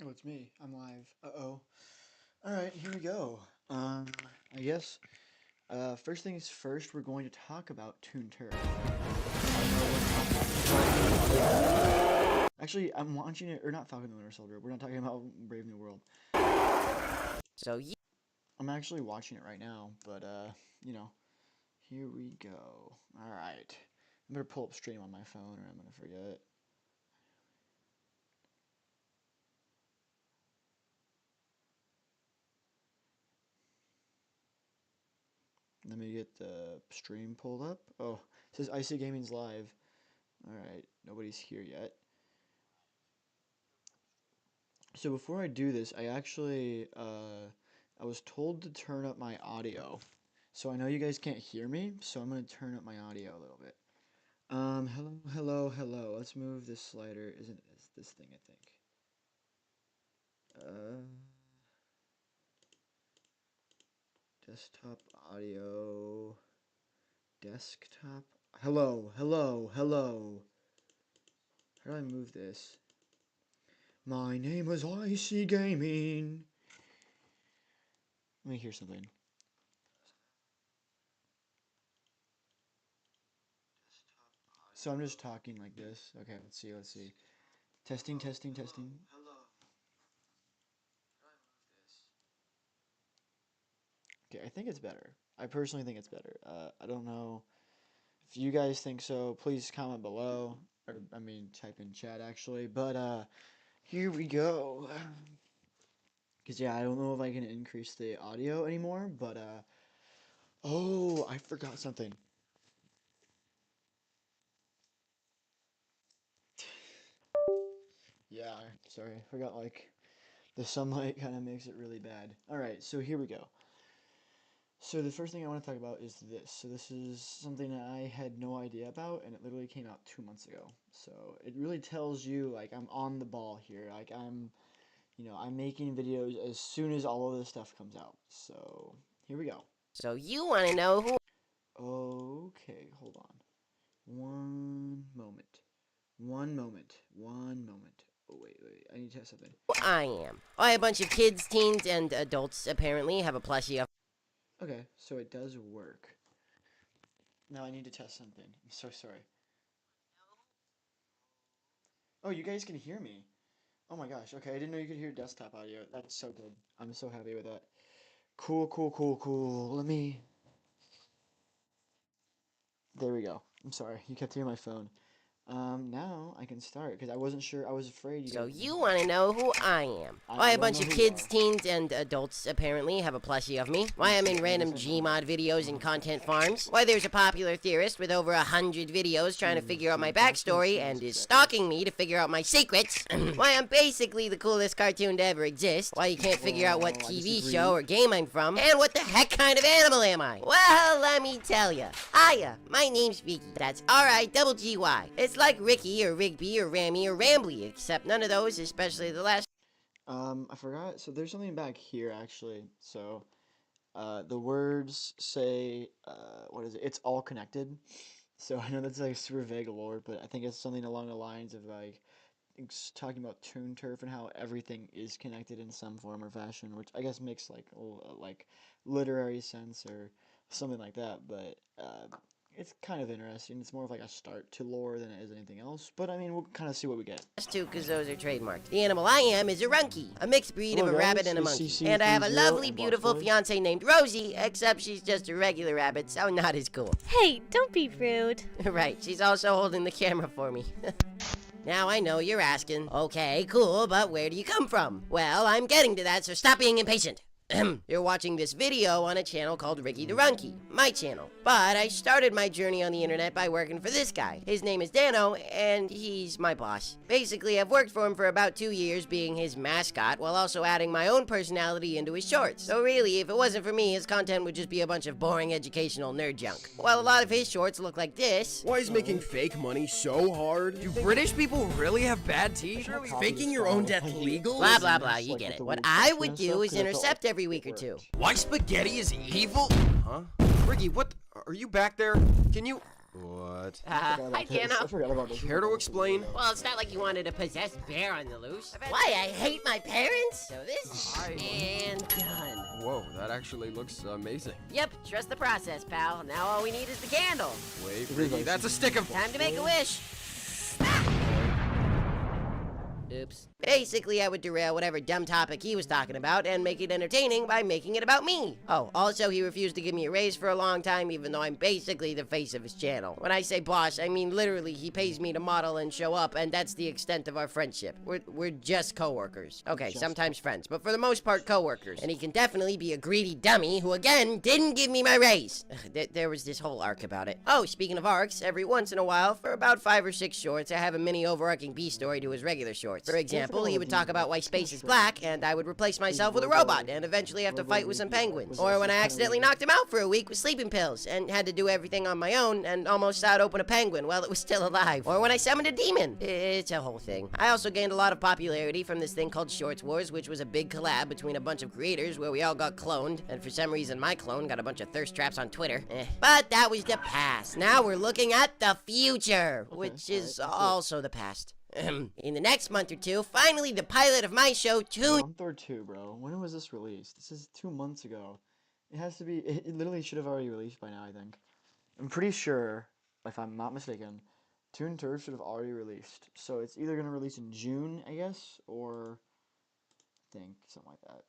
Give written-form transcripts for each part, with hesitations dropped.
Oh, it's me. I'm live. Uh-oh. Alright, here we go. I guess, first things first, we're going to talk about Toon Turf. Actually, I'm watching it, or not Falcon the Winter Soldier. We're not talking about Brave New World. So I'm actually watching it right now, but, you know, here we go. Alright. I'm gonna pull up stream on my phone, or I'm gonna forget. Let me get the stream pulled up. Oh, it says ICY Gaming's live. Alright, nobody's here yet. So before I do this, I actually, I was told to turn up my audio. So I know you guys can't hear me, so I'm going to turn up my audio a little bit. Hello. Let's move this slider. It's this thing, I think. Desktop audio. Desktop. Hello. How do I move this? My name is IC Gaming. Let me hear something. So I'm just talking like this. Okay, let's see. Testing. Okay, I think it's better. I personally think it's better. I don't know if you guys think so. Please comment below. Or, I mean, type in chat actually. But, here we go. Because, yeah, I don't know if I can increase the audio anymore. But, oh, I forgot something. Yeah, sorry. I forgot, like, the sunlight kind of makes it really bad. Alright, so here we go. So the first thing I want to talk about is this. So this is something that I had no idea about, and it literally came out 2 months ago. So it really tells you, like, I'm on the ball here. Like, I'm making videos as soon as all of this stuff comes out. So here we go. So you want to know who Okay, hold on. One moment. Oh, wait. I need to test something. I am. Why a bunch of kids, teens, and adults apparently have a plushie of. Okay, so it does work. Now I need to test something. I'm so sorry. Oh, you guys can hear me. Oh my gosh, okay, I didn't know you could hear desktop audio. That's so good. I'm so happy with that. Cool. Let me... There we go. I'm sorry, you kept hearing my phone. Now I can start, because I wasn't sure, I was afraid you So guys... you want to know who I am. Why I a don't bunch know of who you kids, are. teens, and adults apparently have a plushie of me. Why I'm in random Gmod videos and content farms. Why there's a popular theorist with over 100 videos trying to figure out my backstory and is stalking me to figure out my secrets. Why I'm basically the coolest cartoon to ever exist. Why you can't figure out what Whoa, I TV disagree. show or game I'm from. And what the heck kind of animal am I? Well, let me tell ya. Hiya, my name's Vicky. That's R-I-G-G-Y. It's like Ricky or Rigby or Rammy or Rambly, except none of those, especially the last. I forgot, so there's something back here, actually. So, the words say, what is it? It's all connected. So I know that's like super vague lore, but I think it's something along the lines of like it's talking about Toon Turf and how everything is connected in some form or fashion, which I guess makes like literary sense or something like that. But it's kind of interesting. It's more of like a start to lore than it is anything else. But I mean, we'll kind of see what we get. Two, because those are trademarked. The animal I am is a runky, a mixed breed Hello of a rabbit guys, and a it's monkey. CC And I have a 30 lovely, and beautiful Boxboy. fiance named Rosie, except she's just a regular rabbit, so not as cool. Hey, don't be rude. Right, she's also holding the camera for me. Now I know you're asking, okay, cool, but where do you come from? Well, I'm getting to that, so stop being impatient. You're watching this video on a channel called Ricky the Runky, my channel. But I started my journey on the internet by working for this guy. His name is Dano, and he's my boss. Basically, I've worked for him for about 2 years being his mascot, while also adding my own personality into his shorts. So really, if it wasn't for me, his content would just be a bunch of boring educational nerd junk. While a lot of his shorts look like this. Why is making fake money so hard? Do British people really have bad teeth? Surely faking your own death legal? Blah blah blah, you get it. What I would do is intercept every week or two. Why spaghetti is evil? Huh? Ricky, what? Are you back there? Can you... What? But I can't. I forgot about this. care to explain? Well, it's not like you wanted a possessed bear on the loose. Why, I hate my parents? So this, and done. Whoa, that actually looks amazing. Yep, trust the process, pal. Now all we need is the candle. Wait, Ricky, that's a stick of. Time to make a wish. Oops. Basically, I would derail whatever dumb topic he was talking about and make it entertaining by making it about me. Oh, also, he refused to give me a raise for a long time, even though I'm basically the face of his channel. When I say boss, I mean literally he pays me to model and show up, and that's the extent of our friendship. We're just coworkers. Okay, sometimes friends, but for the most part, coworkers. And he can definitely be a greedy dummy who, again, didn't give me my raise. There was this whole arc about it. Oh, speaking of arcs, every once in a while, for about 5 or 6 shorts, I have a mini overarching B story to his regular shorts. For example, he would talk about why space is black, and I would replace myself with a robot and eventually have to fight with some penguins. Or when I accidentally knocked him out for a week with sleeping pills and had to do everything on my own and almost sawed open a penguin while it was still alive. Or when I summoned a demon. It's a whole thing. I also gained a lot of popularity from this thing called Shorts Wars, which was a big collab between a bunch of creators where we all got cloned, and for some reason my clone got a bunch of thirst traps on Twitter. But that was the past. Now we're looking at the future, which is also the past. In the next month or two, finally the pilot of my show, Toon. Month or two, bro. When was this released? This is 2 months ago. It has to be. It literally should have already released by now, I think. I'm pretty sure, if I'm not mistaken, Toon Turf should have already released. So it's either gonna release in June, I guess, or I think something like that.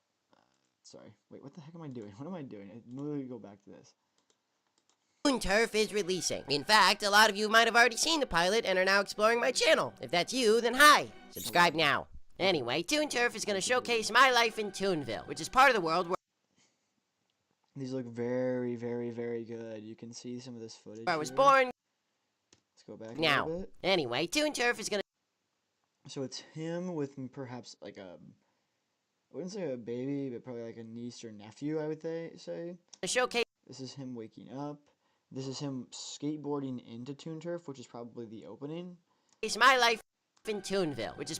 Sorry. Wait, what the heck am I doing? What am I doing? I literally go back to this. Toon Turf is releasing. In fact, a lot of you might have already seen the pilot and are now exploring my channel. If that's you, then hi. Subscribe now. Anyway, Toon Turf is going to showcase my life in Toonville, which is part of the world where These look very, very, very good. You can see some of this footage. I was here. born. Let's go back a Now, little bit. anyway, Toon Turf is going So it's him with perhaps like a, I wouldn't say a baby, but probably like a niece or nephew, I would say. to showcase This is him waking up. This is him skateboarding into Toon Turf, which is probably the opening. my life in Toonville, which is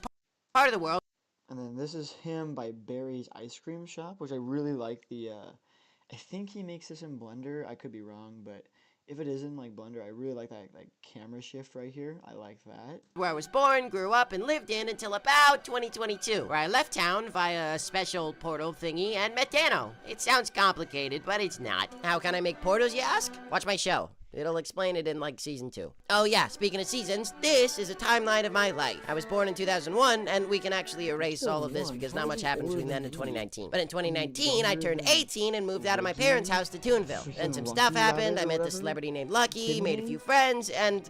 part of the world And then this is him by Barry's Ice Cream Shop, which I really like the, I think he makes this in Blender. I could be wrong, but if it is in like Blender, I really like that like camera shift right here. I like that. where I was born, grew up, and lived in until about 2022, where I left town via a special portal thingy and met Dano. It sounds complicated, but it's not. How can I make portals, you ask? Watch my show. It'll explain it in, like, Season 2. Oh yeah, speaking of seasons, this is a timeline of my life. I was born in 2001, and we can actually erase all of this because not much happened between then and 2019. But in 2019, I turned 18 and moved out of my parents' house to Toonville. Then some stuff happened, I met this celebrity named Lucky, made a few friends, and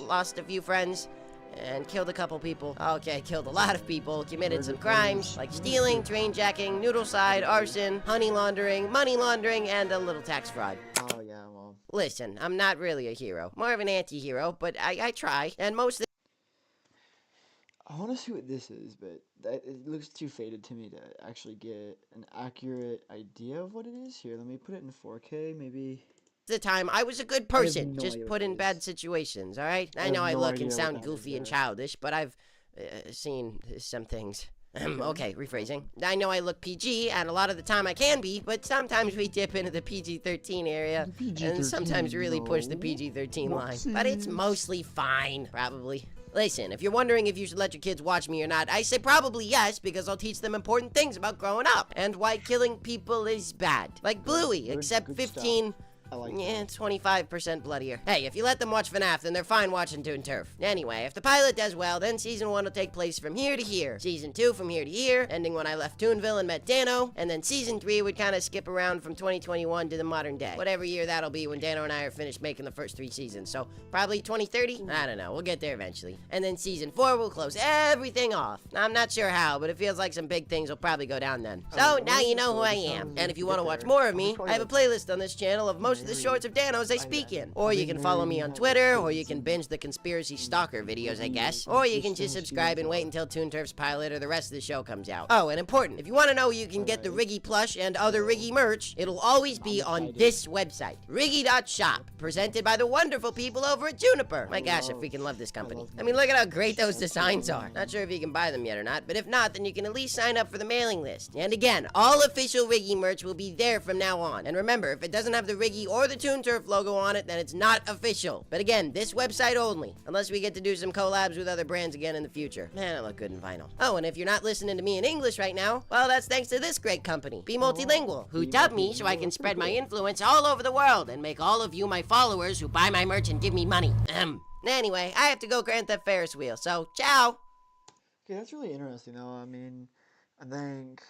lost a few friends. And killed a couple people. Okay, killed a lot of people. Committed some crimes, like stealing, train jacking, noodle-side, arson, honey laundering, money laundering, and a little tax fraud. Oh yeah, well. Listen, I'm not really a hero. More of an anti-hero, but I try. And most of I want to see what this is, but it looks too faded to me to actually get an accurate idea of what it is. Here, let me put it in 4K, maybe. the time, I was a good have person, no just idea put what in that bad is. situations, alright? I have know I no look idea and what sound that is, goofy and yeah. childish, but I've seen some things. Okay, rephrasing. I know I look PG, and a lot of the time I can be, but sometimes we dip into the PG-13 area, and sometimes really push the PG-13 line. But it's mostly fine, probably. Listen, if you're wondering if you should let your kids watch me or not, I say probably yes, because I'll teach them important things about growing up, and why killing people is bad. Like Bluey, except good 15... I like Yeah, 25% bloodier. Hey, if you let them watch FNAF, then they're fine watching Toon Turf. Anyway, if the pilot does well, then Season 1 will take place from here to here. Season 2 from here to here, ending when I left Toonville and met Dano. And then Season 3 would kind of skip around from 2021 to the modern day. Whatever year that'll be when Dano and I are finished making the first 3 seasons. So, probably 2030? I don't know. We'll get there eventually. And then Season 4 will close everything off. I'm not sure how, but it feels like some big things will probably go down then. So, now you know who I am. And if you want to watch more of me, I have a playlist on this channel of most of the shorts of Danos I speak in. Or you can follow me on Twitter, or you can binge the conspiracy stalker videos, I guess. Or you can just subscribe and wait until Toon Turf's pilot or the rest of the show comes out. Oh, and important, if you want to know where you can get the Riggy plush and other Riggy merch, it'll always be on this website, Riggy.shop, presented by the wonderful people over at Juniper. My gosh, I freaking love this company. I mean, look at how great those designs are. Not sure if you can buy them yet or not, but if not, then you can at least sign up for the mailing list. And again, all official Riggy merch will be there from now on. And remember, if it doesn't have the Riggy or the Toon Turf logo on it, then it's not official. But again, this website only, unless we get to do some collabs with other brands again in the future. Man, I look good in vinyl. Oh, and if you're not listening to me in English right now, well, that's thanks to this great company, Be Multilingual, who dubbed me so I can spread my influence all over the world and make all of you my followers who buy my merch and give me money. Anyway, I have to go Grand Theft Ferris wheel, so ciao! Okay, that's really interesting though. I mean, I think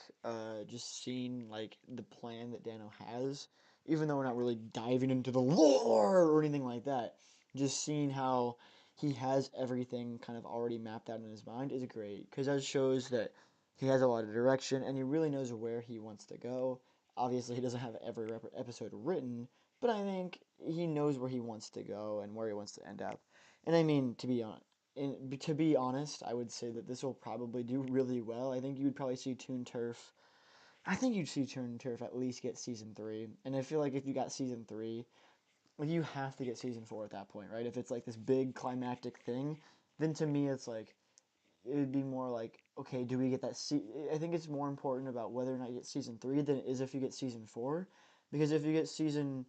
just seeing like the plan that Dano has, even though we're not really diving into the lore or anything like that, just seeing how he has everything kind of already mapped out in his mind is great because that shows that he has a lot of direction and he really knows where he wants to go. Obviously, he doesn't have every episode written, but I think he knows where he wants to go and where he wants to end up. And I mean, to be honest, I would say that this will probably do really well. I think you would probably see Toon Turf. I think you'd see Toon Turf at least get season 3. And I feel like if you got season 3, like you have to get season 4 at that point, right? If it's like this big climactic thing, then to me it's like it would be more like, okay, do we get that I think it's more important about whether or not you get season 3 than it is if you get season 4, because if you get season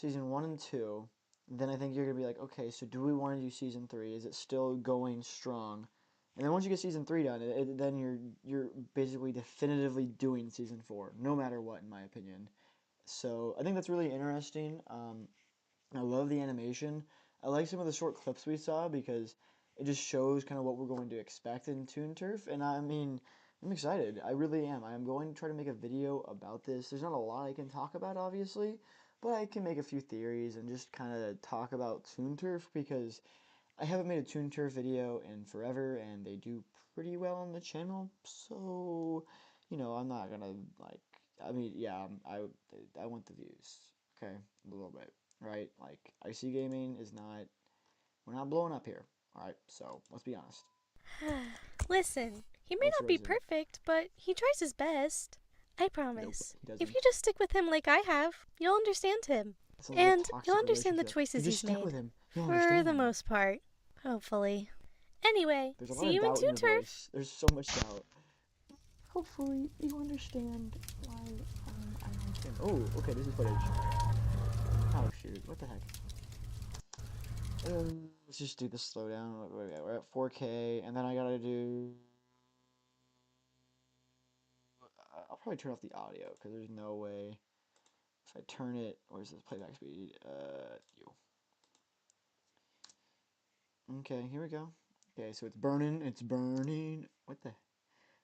1 and 2, then I think you're gonna be like, okay, so do we want to do season 3? Is it still going strong? And then once you get season 3 done, then you're basically definitively doing season 4, no matter what, in my opinion. So I think that's really interesting. I love the animation. I like some of the short clips we saw because it just shows kind of what we're going to expect in Toon Turf. And I mean, I'm excited. I really am. I am going to try to make a video about this. There's not a lot I can talk about, obviously, but I can make a few theories and just kind of talk about Toon Turf because I haven't made a Toon Turf video in forever and they do pretty well on the channel. So, I'm not gonna like. I mean, yeah, I want the views. Okay, a little bit, right? Like IC Gaming is not. We're not blowing up here. All right, so let's be honest. Listen, he may What's not be Rosie? perfect, but he tries his best. I Nope, promise. he If doesn't. you just stick with him like I have, you'll understand him. It sounds like a And you'll toxic understand the relationship. You choices just he's stick with made. him. You'll For the understand. most part. Hopefully. Anyway, There's a lot see of you in doubt in Toon your Turf. voice. There's so much doubt. Hopefully, you understand why I like him. Oh, okay, this is footage. Oh, shoot. What the heck? Let's just do the slowdown. We're at 4K, and then I gotta do... I'll probably turn off the audio, because there's no way... If I turn it... Where's this playback speed? You. Okay, here we go. Okay, so it's burning. It's burning. What the...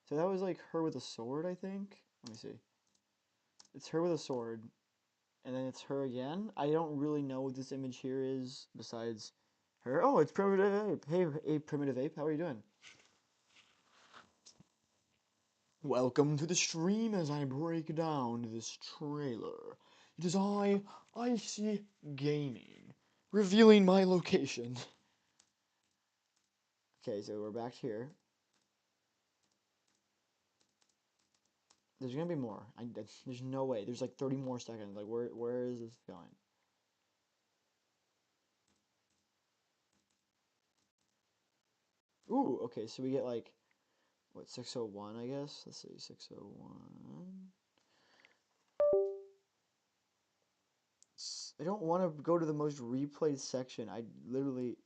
So that was like her with a sword, I think? Let me see. It's her with a sword. And then it's her again. I don't really know what this image here is besides her. Oh, it's Primitive Ape. Hey, Primitive Ape, how are you doing? Welcome to the stream as I break down this trailer. It is IC Gaming, revealing my location. Okay, so we're back here. There's gonna be more. There's no way. There's like 30 more seconds. Like, where is this going? Ooh, okay, so we get like, what, 601, I guess? Let's see, 601. I don't want to go to the most replayed section. I literally...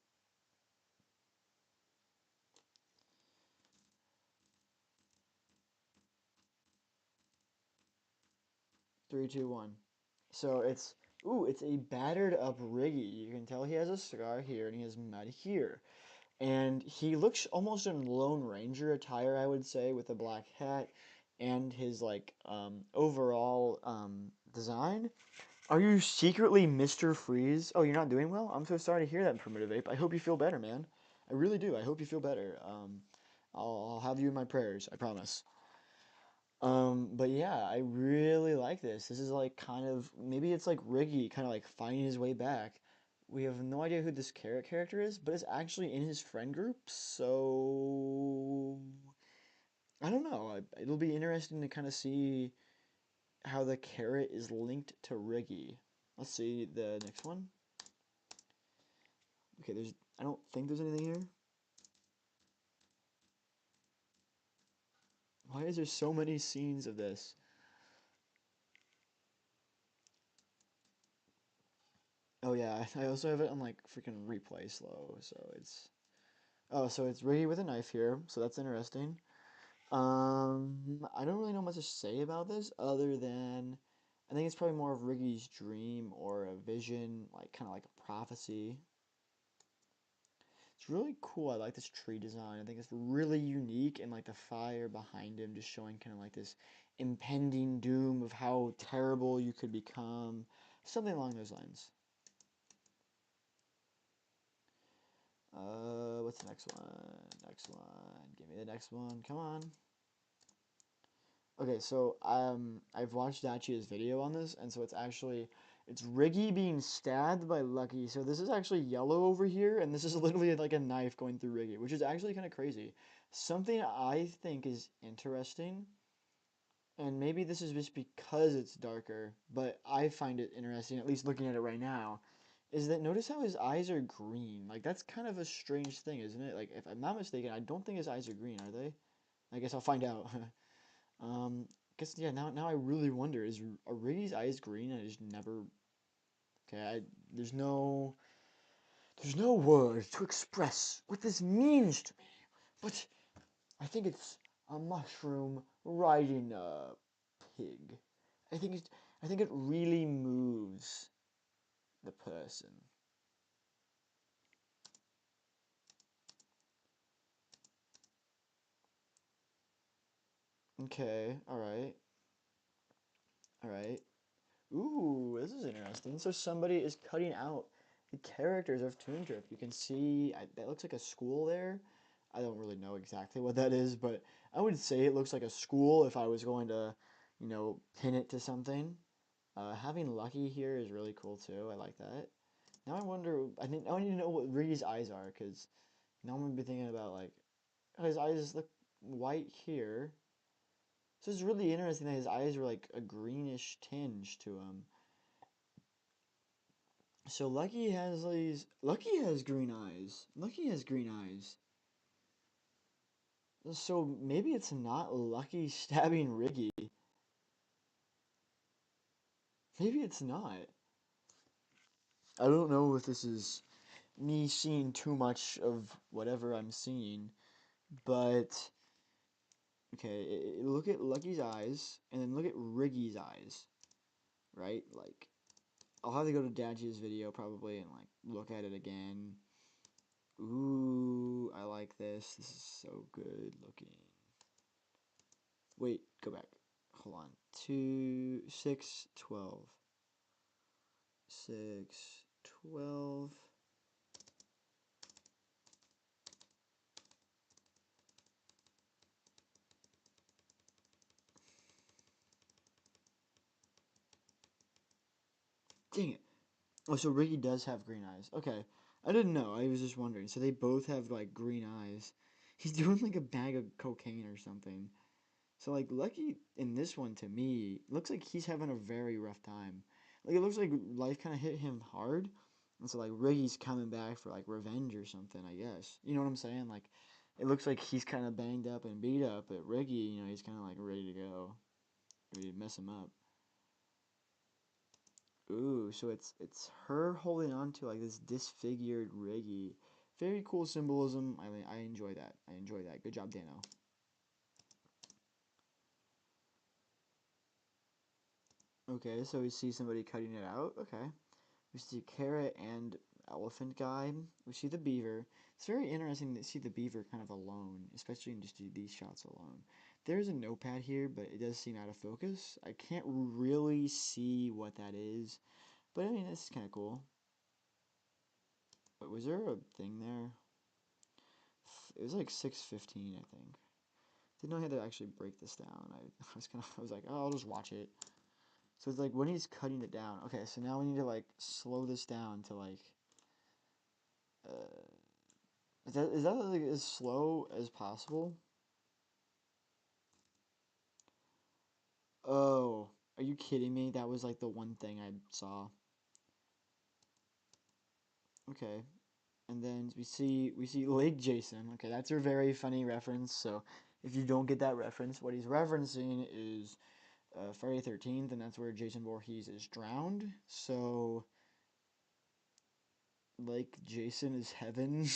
3, 2, 1. So it's... Ooh, it's a battered up Riggy. You can tell he has a scar here and he has mud here. And he looks almost in Lone Ranger attire, I would say, with a black hat and his, like, overall, design. Are you secretly Mr. Freeze? Oh, you're not doing well? I'm so sorry to hear that, Primitive Ape. I hope you feel better, man. I really do. I hope you feel better. I'll have you in my prayers. I promise. But yeah, I really like this. This is like kind of maybe it's like Riggy kind of like finding his way back. We have no idea who this carrot character is, but it's actually in his friend group. So I don't know. It'll be interesting to kind of see how the carrot is linked to Riggy. Let's see the next one. Okay, I don't think there's anything here. Why is there so many scenes of this? Oh yeah, I also have it on like freaking replay slow, so it's so it's Riggy with a knife here, so that's interesting. I don't really know much to say about this other than I think it's probably more of Riggy's dream or a vision, like kind of like a prophecy. It's really cool. I like this tree design. I think it's really unique and like the fire behind him just showing kind of like this impending doom of how terrible you could become. Something along those lines. What's the next one? Next one. Give me the next one. Come on. Okay, so I've watched Dachia's video on this, and so it's Riggy being stabbed by Lucky. So this is actually yellow over here, and this is literally like a knife going through Riggy, which is actually kind of crazy. Something I think is interesting, and maybe this is just because it's darker, but I find it interesting, at least looking at it right now, is that notice how his eyes are green. Like that's kind of a strange thing, isn't it? Like if I'm not mistaken, I don't think his eyes are green, are they? I guess I'll find out. Guess yeah. Now I really wonder: are Riggy's eyes green? I just never. Okay, there's no words to express what this means to me, but I think it's a mushroom riding a pig. I think it. I think it really moves the person. Okay. All right. All right. Ooh, this is interesting. So somebody is cutting out the characters of Toon Drift. You can see that looks like a school there. I don't really know exactly what that is, but I would say it looks like a school if I was going to, pin it to something. Having Lucky here is really cool too. I like that. Now I wonder. I need to know what Riggy's eyes are because now I'm gonna be thinking about like oh, his eyes look white here. So it's really interesting that his eyes were like a greenish tinge to him. So Lucky has green eyes. Lucky has green eyes. So maybe it's not Lucky stabbing Riggy. Maybe it's not. I don't know if this is me seeing too much of whatever I'm seeing, but okay, look at Lucky's eyes and then look at Riggy's eyes, right? Like I'll have to go to Daji's video probably and like look at it again. Ooh, I like this. This is so good looking. Wait, go back. Hold on. 2, 6, 12. 6, 12. Dang it. Oh, so Ricky does have green eyes. Okay. I didn't know. I was just wondering. So they both have like green eyes. He's doing like a bag of cocaine or something. So like Lucky in this one to me looks like he's having a very rough time. Like it looks like life kind of hit him hard, and so like Ricky's coming back for like revenge or something. I guess you know what I'm saying. Like it looks like he's kind of banged up and beat up, but Ricky, he's kind of like ready to go, ready to mess him up. Ooh, so it's her holding on to like this disfigured Riggy. Very cool symbolism. I mean, I enjoy that. I enjoy that. Good job, Dano. Okay, so we see somebody cutting it out. Okay. We see carrot and elephant guy. We see the beaver. It's very interesting to see the beaver kind of alone, especially in just these shots alone. There's a notepad here, but it does seem out of focus. I can't really see what that is, but I mean, this is kind of cool. But was there a thing there? It was like 6:15, I think. Didn't know I had to actually break this down. I was like, oh, I'll just watch it. So it's like when he's cutting it down. Okay, so now we need to like slow this down to like uh, is that like as slow as possible? Oh, are you kidding me? That was like the one thing I saw. Okay. And then we see Lake Jason. Okay, that's a very funny reference. So if you don't get that reference, what he's referencing is Friday 13th, and that's where Jason Voorhees is drowned. So like Jason is heaven.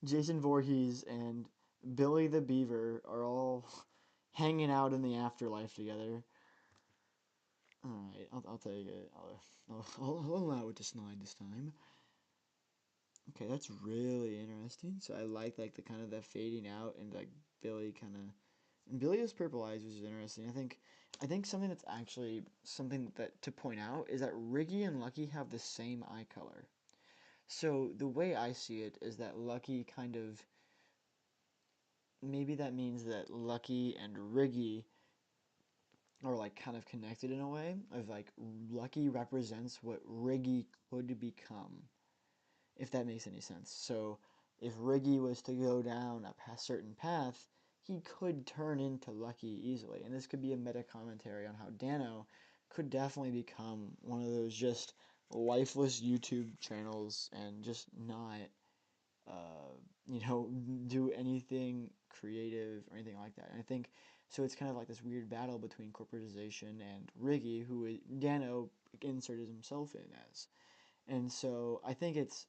Jason Voorhees and Billy the Beaver are all hanging out in the afterlife together. Alright, I'll take it. I'll allow it to slide this time. Okay, that's really interesting. So I like the kind of the fading out and like Billy kind of and Billy has purple eyes, which is interesting. I think something that's actually something that to point out is that Riggy and Lucky have the same eye color. So the way I see it is that Lucky kind of maybe that means that Lucky and Riggy are like kind of connected in a way of like Lucky represents what Riggy could become, if that makes any sense. So if Riggy was to go down a certain path, he could turn into Lucky easily. And this could be a meta commentary on how Dano could definitely become one of those just lifeless YouTube channels and just not, uh, do anything creative or anything like that. And I think so. It's kind of like this weird battle between corporatization and Riggy, who Dano inserted himself in as. And so I think it's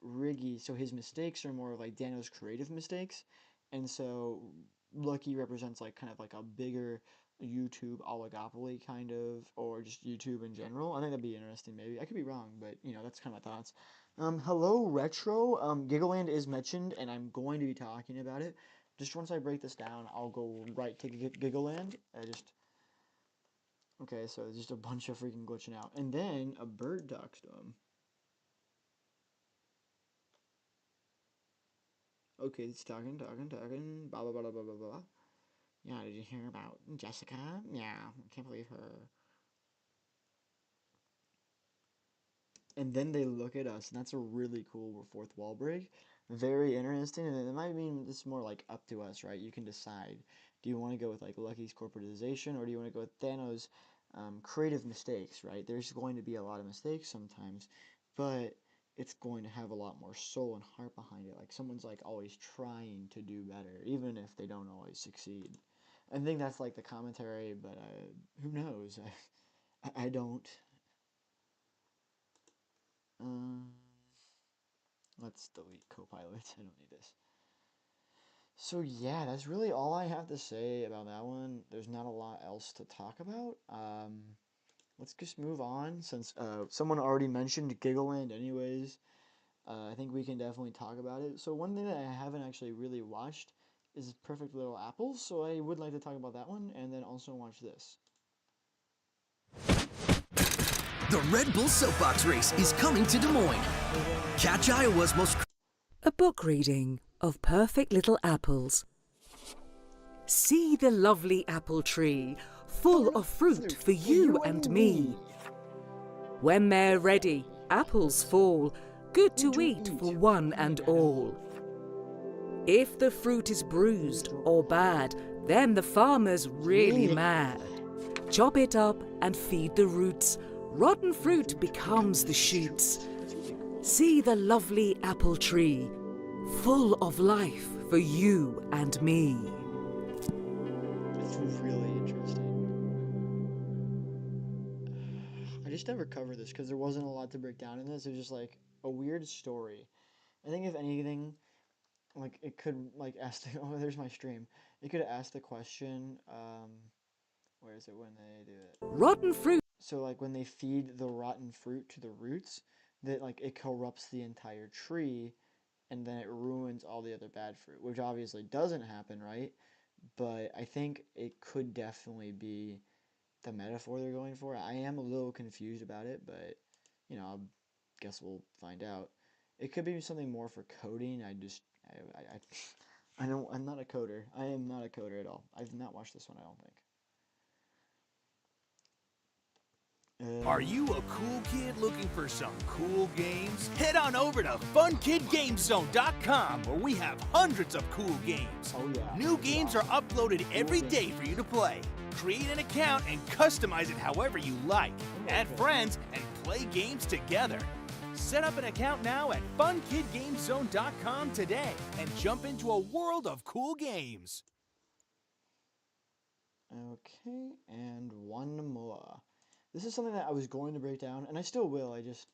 Riggy, so his mistakes are more like Daniel's creative mistakes, and so Lucky represents like kind of like a bigger YouTube oligopoly kind of, or just YouTube in general. I think that'd be interesting. Maybe I could be wrong, but that's kind of my thoughts. Hello Retro. Giggleland is mentioned, and I'm going to be talking about it. Just once I break this down, I'll go right to Giggleland. Okay, so just a bunch of freaking glitching out, and then a bird talks to him. Okay, it's talking, blah, blah, blah, blah, blah, blah, blah. Yeah, did you hear about Jessica? Yeah, I can't believe her. And then they look at us, and that's a really cool fourth wall break. Very interesting, and it might mean it's more like up to us, right? You can decide. Do you want to go with like Lucky's corporatization, or do you want to go with Thanos' creative mistakes, right? There's going to be a lot of mistakes sometimes, but it's going to have a lot more soul and heart behind it. Like someone's like always trying to do better, even if they don't always succeed. I think that's like the commentary, but who knows? I don't. Um, let's delete Copilot. I don't need this. So yeah, that's really all I have to say about that one. There's not a lot else to talk about. Let's just move on since someone already mentioned Giggleland anyways. I think we can definitely talk about it. So one thing that I haven't actually really watched is Perfect Little Apples, so I would like to talk about that one and then also watch this. The Red Bull Soapbox Race is coming to Des Moines. Catch Iowa's most... A book reading of Perfect Little Apples. See the lovely apple tree, full of fruit for you and me. When they're ready, apples fall, good to eat for one and all. If the fruit is bruised or bad, then the farmer's really mad. Chop it up and feed the roots. Rotten fruit becomes the shoots. See the lovely apple tree, full of life for you and me. It's really interesting. I just never covered this because there wasn't a lot to break down in this. It was just like a weird story. I think if anything, like it could like ask the oh there's my stream. It could ask the question, where is it when they do it? Rotten fruit. So like when they feed the rotten fruit to the roots, that like it corrupts the entire tree and then it ruins all the other bad fruit, which obviously doesn't happen, right? But I think it could definitely be the metaphor they're going for. I am a little confused about it, but I guess we'll find out. It could be something more for coding. I don't. I'm not a coder. I am not a coder at all. I've not watched this one. I don't think. Are you a cool kid looking for some cool games? Head on over to FunKidGameZone.com where we have hundreds of cool games. Oh yeah. New games are uploaded every day for you to play. Create an account and customize it however you like. Add friends and play games together. Set up an account now at FunKidGameZone.com today and jump into a world of cool games. Okay, and one more. This is something that I was going to break down, and I still will. I just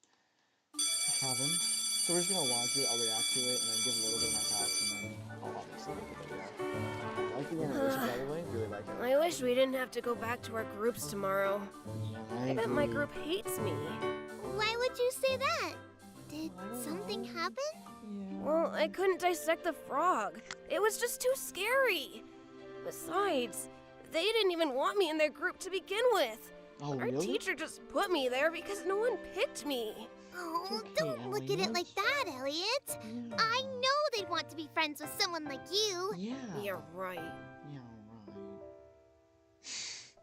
haven't. So we're just gonna watch it, I'll react to it, and then give a little bit of my thoughts, and then I'll obviously make the video. I like the animation, by the way, really like it. I wish we didn't have to go back to our groups tomorrow. Yeah, I bet my agree. group hates me. Why would you say that? Did something happen? Well, I couldn't dissect the frog. It was just too scary. Besides, they didn't even want me in their group to begin with. Oh, Our really? teacher just put me there because no one picked me. Oh, It's okay, don't look at it like that, Elliot. Yeah. I know they'd want to be friends with someone like you. Yeah. You're right. Yeah, right.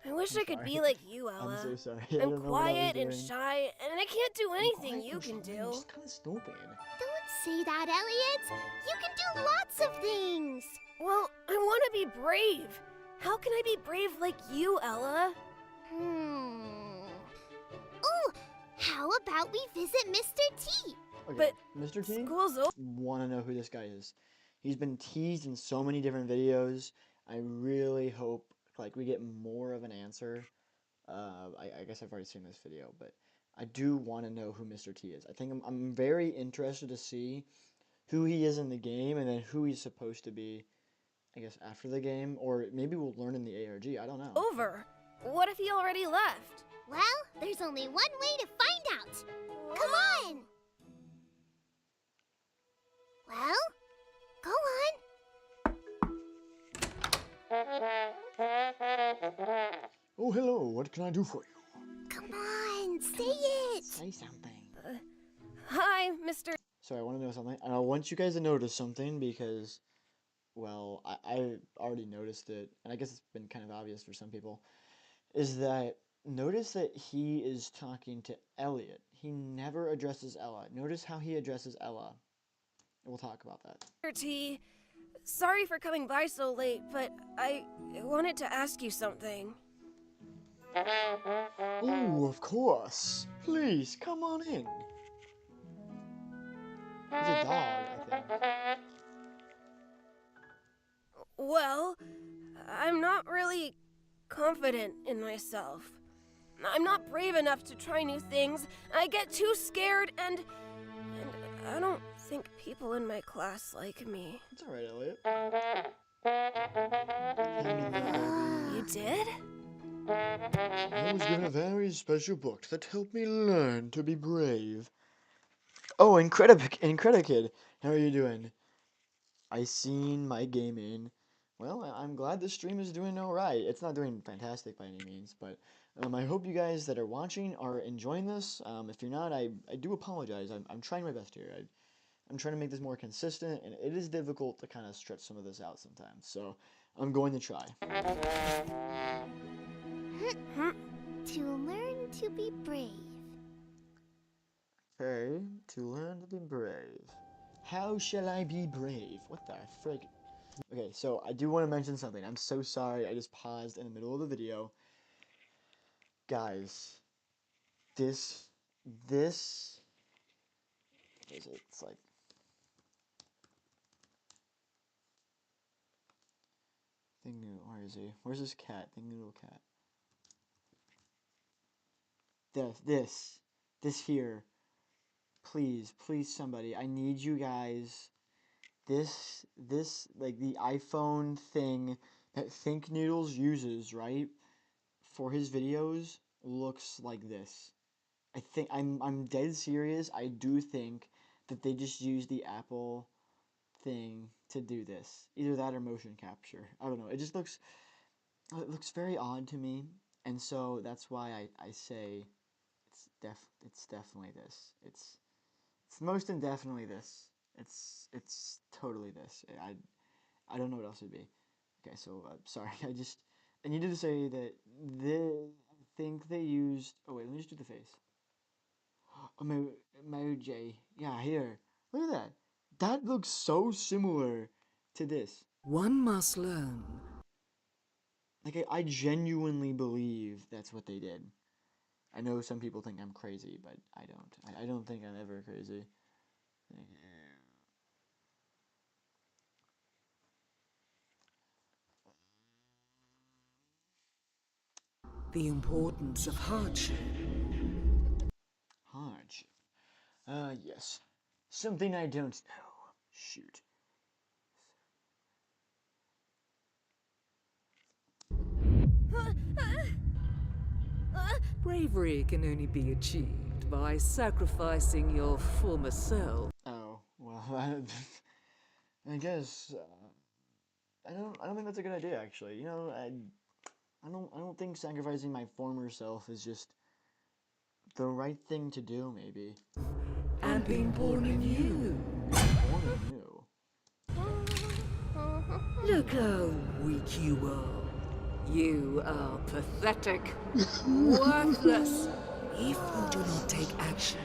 I wish I'm I could sorry. be like you, Ella. I'm so sorry. I I'm don't know what I was quiet and doing. shy, and I can't do anything Quiet you and can shy, do. Just kind of stupid. Don't say that, Elliot. You can do lots of things. Well, I want to be brave. How can I be brave like you, Ella? Oh, how about we visit Mr. T? Okay, But Mr. T, School's over. want to know who this guy is. He's been teased in so many different videos. I really hope like we get more of an answer. I guess I've already seen this video, but I do want to know who Mr. T is. I think I'm very interested to see who he is in the game and then who he's supposed to be, I guess, after the game. Or maybe we'll learn in the ARG. I don't know. Over. What if he already left? Well, there's only one way to find out. Come on. Well, go on. Oh, hello. What can I do for you? Come on, say it. Say something. Hi, Mr. So I want to know something, and I want you guys to notice something because, well, I already noticed it, and I guess it's been kind of obvious for some people, is that notice that he is talking to Elliot. He never addresses Ella. Notice how he addresses Ella. We'll talk about that. T. Sorry for coming by so late, but I wanted to ask you something. Oh, of course. Please, come on in. He's a dog, I think. Well, I'm not really confident in myself. I'm not brave enough to try new things. I get too scared and I don't think people in my class like me. It's alright, Elliot. You did? I was given a very special book that helped me learn to be brave. Oh, Incredikid, how are you doing? I seen my gaming. Well, I'm glad the stream is doing alright. It's not doing fantastic by any means, but I hope you guys that are watching are enjoying this. If you're not, I do apologize. I'm trying my best here. I'm trying to make this more consistent, and it is difficult to kind of stretch some of this out sometimes. So I'm going to try. To learn to be brave. Okay, to learn to be brave. How shall I be brave? What the frig? Okay, so I do want to mention something. I'm so sorry, I just paused in the middle of the video. Guys, this, what is it? It's like, Thing Noodle, where is he? Where's this cat? Thing Noodle cat. This here. Please, somebody, I need you guys. This, like the iPhone thing that Think Noodles uses, right, for his videos looks like this. I think, I'm dead serious. I do think that they just use the Apple thing to do this. Either that or motion capture. I don't know. It looks very odd to me, and so that's why I say it's definitely this. It's most indefinitely this. It's totally this. I don't know what else it would be. Okay, so sorry. I needed to say that I think they used. Oh wait, let me just do the face. Emoji. Yeah, here. Look at that. That looks so similar to this. One must learn. Like I genuinely believe that's what they did. I know some people think I'm crazy, but I don't. I don't think I'm ever crazy. The importance of hardship. Hardship. Yes. Something I don't know. Shoot. Bravery can only be achieved by sacrificing your former self. Oh, well, I guess, I don't think that's a good idea, actually. You know, I don't think sacrificing my former self is just the right thing to do, maybe. And being born in you. Born anew. Look how weak you are. You are pathetic, worthless. If you do not take action,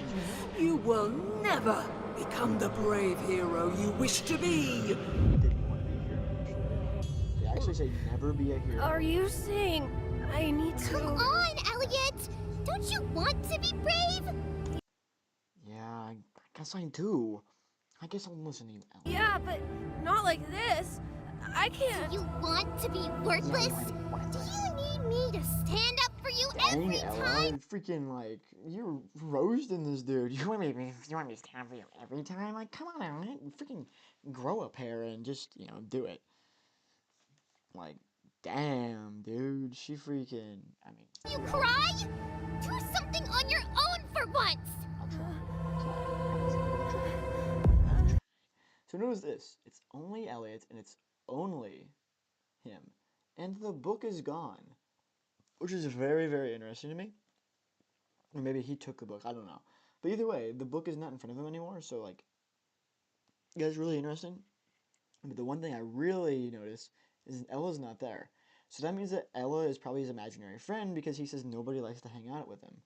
you will never become the brave hero you wish to be. Didn't want to be a hero, actually. They actually say never be a hero. Are you saying I need to... Come on, Elliot! Don't you want to be brave? Yeah, I guess I do. I guess I'll listen to you, Ellen. Yeah, but not like this. I can't... Do you want to be worthless? Do you need me to stand up for you every Dang, Ella, time? freaking, like, you're roasting this dude. You want me to stand for you every time? Like, come on, Ella, freaking grow a pair and just, you know, do it. Like, damn, dude, she freaking, I mean... You cry? Do something on your own for once! I'll try. So notice this. It's only Elliot, and it's only him. And the book is gone. Which is very, very interesting to me. Or maybe he took the book, I don't know. But either way, the book is not in front of him anymore, so, like, yeah, it's really interesting. But the one thing I really notice is Ella's not there. So that means that Ella is probably his imaginary friend because he says nobody likes to hang out with him.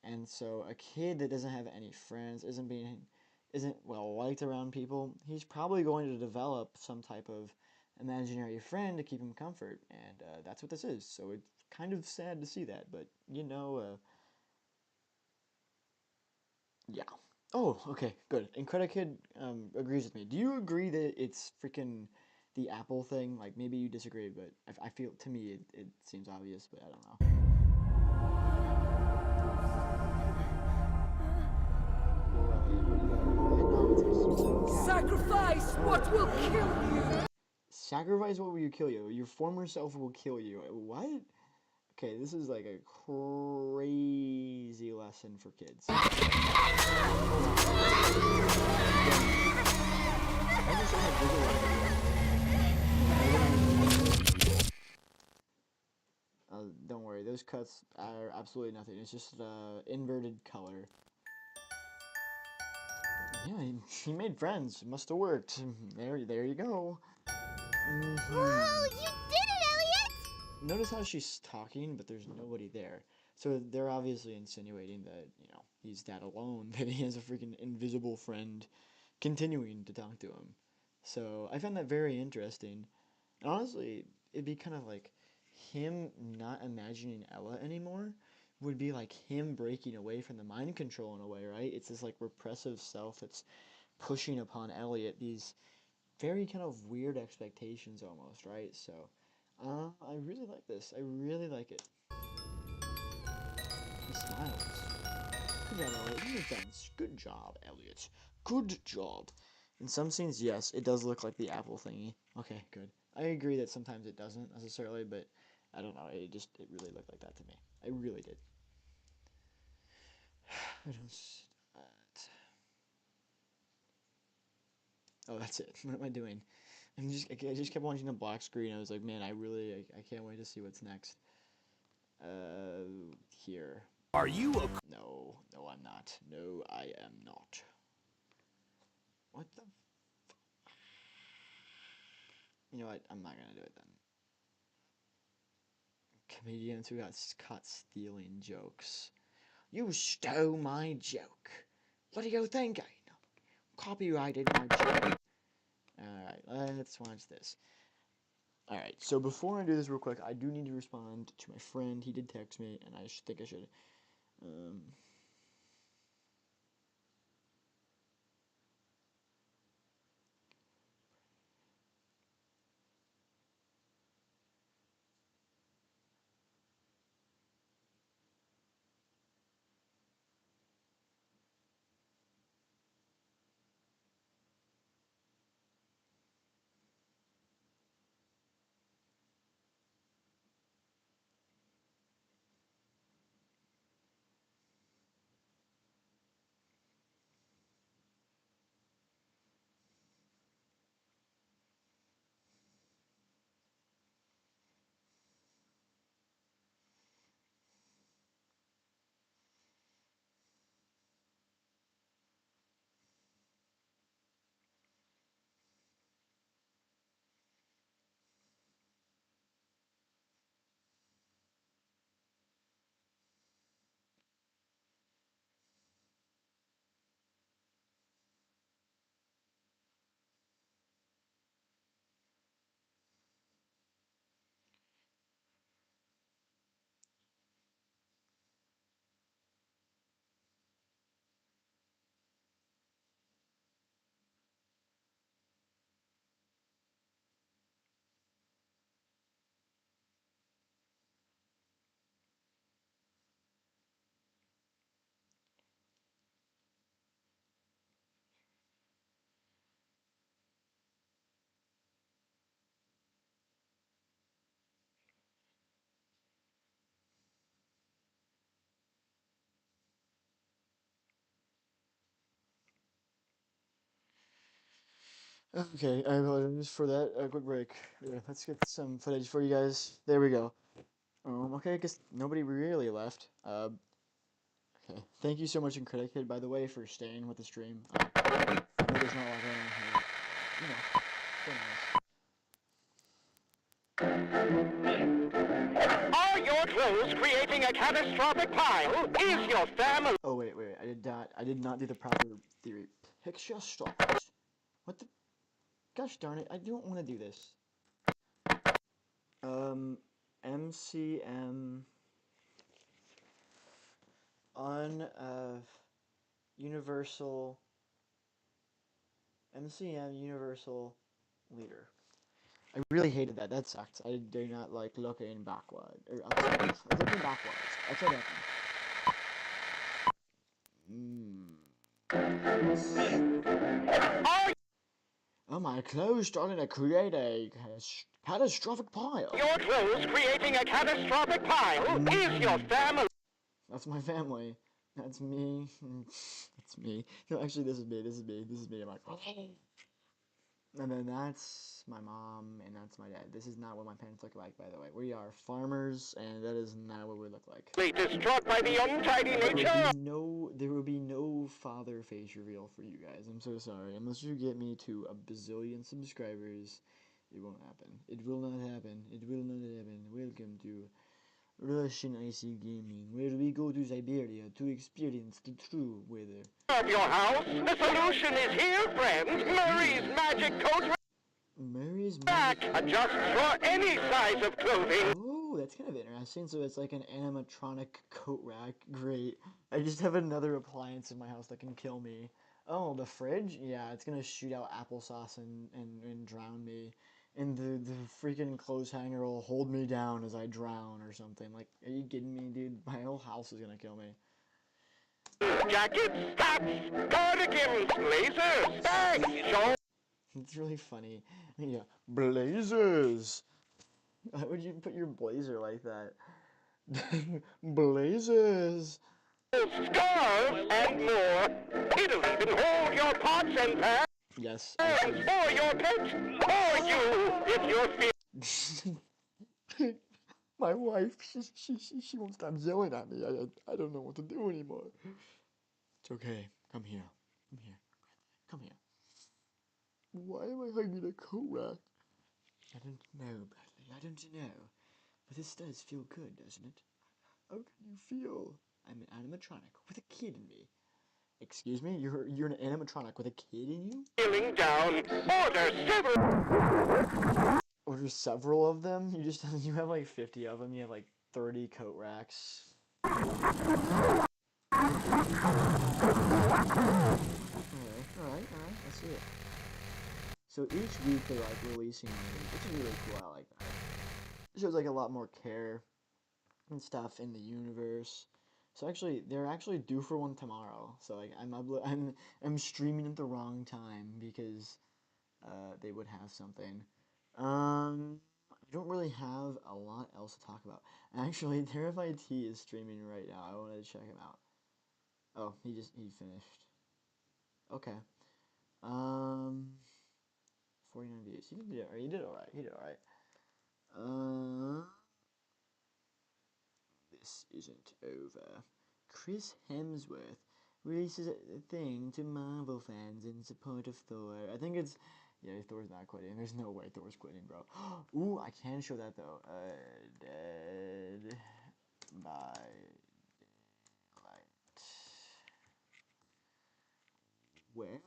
And so a kid that doesn't have any friends, isn't well liked around people, he's probably going to develop some type of imaginary friend to keep him comfort. And that's what this is. So it's kind of sad to see that, but you know, yeah. Oh, okay, good. And Credit Kid agrees with me. Do you agree that it's freaking the Apple thing? Like, maybe you disagree, but I feel, to me, it seems obvious, but I don't know. Sacrifice what will kill you. Sacrifice what will kill you? Your former self will kill you. What? Okay, this is like a crazy lesson for kids. Don't worry, those cuts are absolutely nothing. It's just inverted color. Yeah, he made friends. It must have worked. There you go. Whoa, you did it, Elliot! Notice how she's talking, but there's nobody there. So they're obviously insinuating that, you know, he's that alone, that he has a freaking invisible friend continuing to talk to him. So I found that very interesting. And honestly, it'd be kind of like him not imagining Ella anymore would be like him breaking away from the mind control in a way, right? It's this like repressive self that's pushing upon Elliot these very kind of weird expectations almost, right? So, I really like this. I really like it. He smiles. Good job, Elliot. You've done good job, Elliot. Good job. In some scenes, yes, it does look like the Apple thingy. Okay, good. I agree that sometimes it doesn't necessarily, but I don't know. It really looked like that to me. I really did. I don't. Oh, that's it. What am I doing? I just kept watching the black screen. I was like, man, I can't wait to see what's next. Here. Are you a... No, I'm not. No, I am not. What the? You know what? I'm not gonna do it then. Comedians who got caught stealing jokes. You stole my joke. What do you think I know? Copyrighted my joke. Alright, let's watch this. Alright, so before I do this real quick, I do need to respond to my friend. He did text me, and I think I should. Okay, I apologize for that. Quick break. Yeah, let's get some footage for you guys. There we go. Okay, I guess nobody really left. Okay. Thank you so much, Critic Kid, by the way, for staying with the stream. I know there's not a lot going on here. You know, so nice. Are your clothes creating a catastrophic pile? Is your family... Oh, wait. I did not do the proper theory. Picture stoppers. What the... Gosh darn it, I don't want to do this. MCM... on, Universal... MCM Universal Leader. I really hated that. That sucked. I do not like looking backward. Or upside. Looking backwards. Upside down. Oh, my clothes starting to create a catastrophic pile. Your clothes creating a catastrophic pile? Is your family... That's my family. That's me. That's me. No, actually, this is me. I'm like, oh. And then that's my mom, and that's my dad. This is not what my parents look like, by the way. We are farmers, and that is not what we look like. Distraught by the untidy nature? There will be no father face reveal for you guys. I'm so sorry. Unless you get me to a bazillion subscribers, it won't happen. It will not happen. It will not happen. Welcome to Russian IC Gaming, where we go to Siberia to experience the true weather. Of your house, the solution is here, friends. Murray's magic coat rack. Adjusts for any size of clothing. Oh, that's kind of interesting. So it's like an animatronic coat rack. Great. I just have another appliance in my house that can kill me. Oh, the fridge? Yeah, it's gonna shoot out applesauce and drown me. And the freaking clothes hanger will hold me down as I drown or something. Like, are you kidding me, dude? My whole house is gonna kill me. Jackets, hats, cardigans, blazers, bags, shawls. It's really funny. Yeah, blazers. Why would you put your blazer like that? Blazers. Scarves and more. It'll even hold your pots and pans. Yes. For your pets, or you, if you're feeling. My wife, she won't stop yelling at me. I don't know what to do anymore. It's okay. Come here. Come here. Come here. Why am I hugging a coat rack? I don't know, Bradley. I don't know. But this does feel good, doesn't it? How can you feel? I'm an animatronic with a kid in me. Excuse me? You're an animatronic with a kid in you? Feeling down. Order several of them? You have like 50 of them. You have like 30 coat racks. Alright. I see it. So each week they're like releasing movies, which is really cool. I like that. It shows like a lot more care and stuff in the universe. So they're actually due for one tomorrow. So like I'm streaming at the wrong time because they would have something. I don't really have a lot else to talk about. Actually, Terrified T is streaming right now. I wanted to check him out. Oh, he finished. Okay. 49 views. He did alright. This isn't over. Chris Hemsworth releases a thing to Marvel fans in support of Thor. I think it's... Yeah, Thor's not quitting. There's no way Thor's quitting, bro. Ooh, I can show that, though. Dead by Daylight.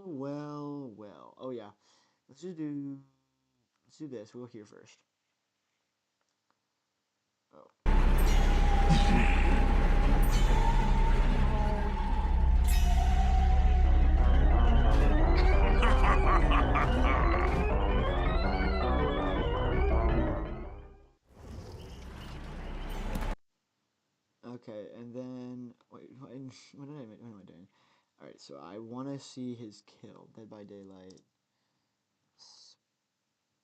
Well. Oh, yeah. Let's do this. We'll hear first. Oh. Okay, and then wait, what am I doing? All right, so I want to see his kill, Dead by Daylight.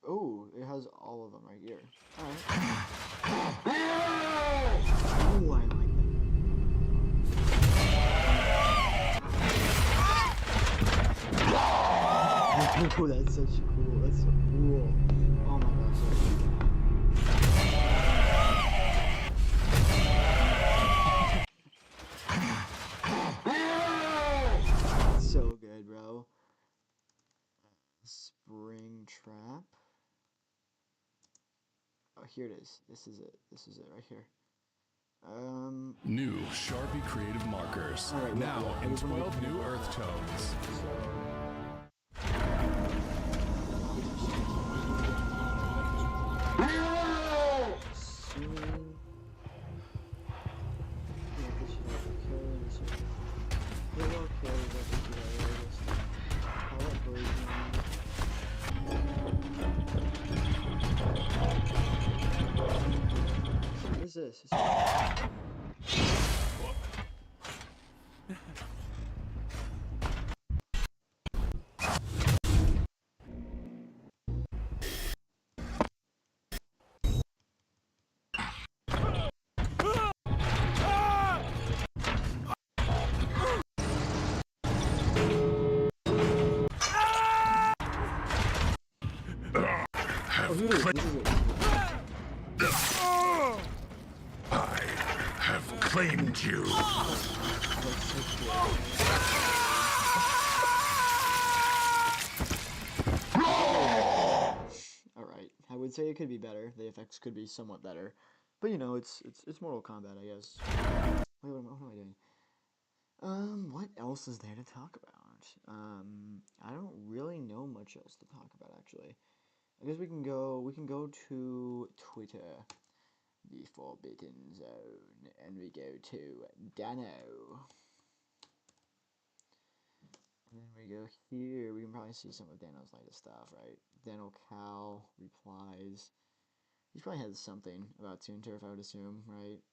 Oh, it has all of them right here. All right. Ooh, I like that. Oh, that's such cool. That's so cool. Oh my gosh. So good, bro. Spring trap. Oh, here it is. This is it. This is it right here. New Sharpie Creative Markers. All right, Now in 12 new earth tones. What is this? I have claimed you. Alright, I would say it could be better. The effects could be somewhat better. But you know, it's Mortal Kombat, I guess. Wait, what am I doing? What else is there to talk about? I don't really know much else to talk about, actually. I guess we can go to Twitter, the Forbidden Zone, and we go to Dano. And then we go here, we can probably see some of Dano's latest stuff, right? Dano Cal replies. He probably has something about Toon Turf, I would assume, right?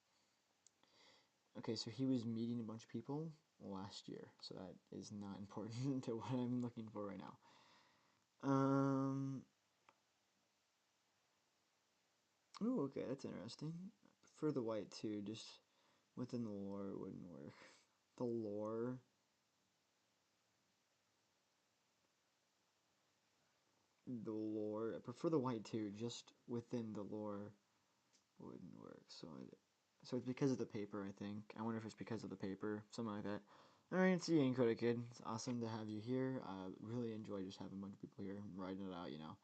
Okay, so he was meeting a bunch of people last year, so that is not important to what I'm looking for right now. Oh, okay, that's interesting. For the white too, just within the lore, it wouldn't work. The lore. I prefer the white too, just within the lore wouldn't work. So it's because of the paper, I think. I wonder if it's because of the paper, something like that. Alright, it's the Encoded Kid. It's awesome to have you here. I really enjoy just having a bunch of people here writing it out, you know.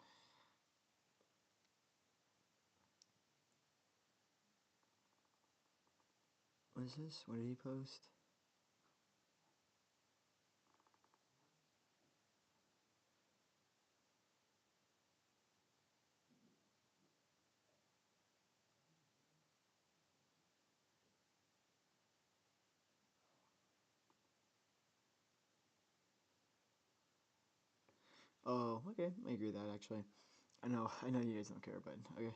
What is this? What did he post? Oh, okay. I agree with that, actually. I know you guys don't care, but okay.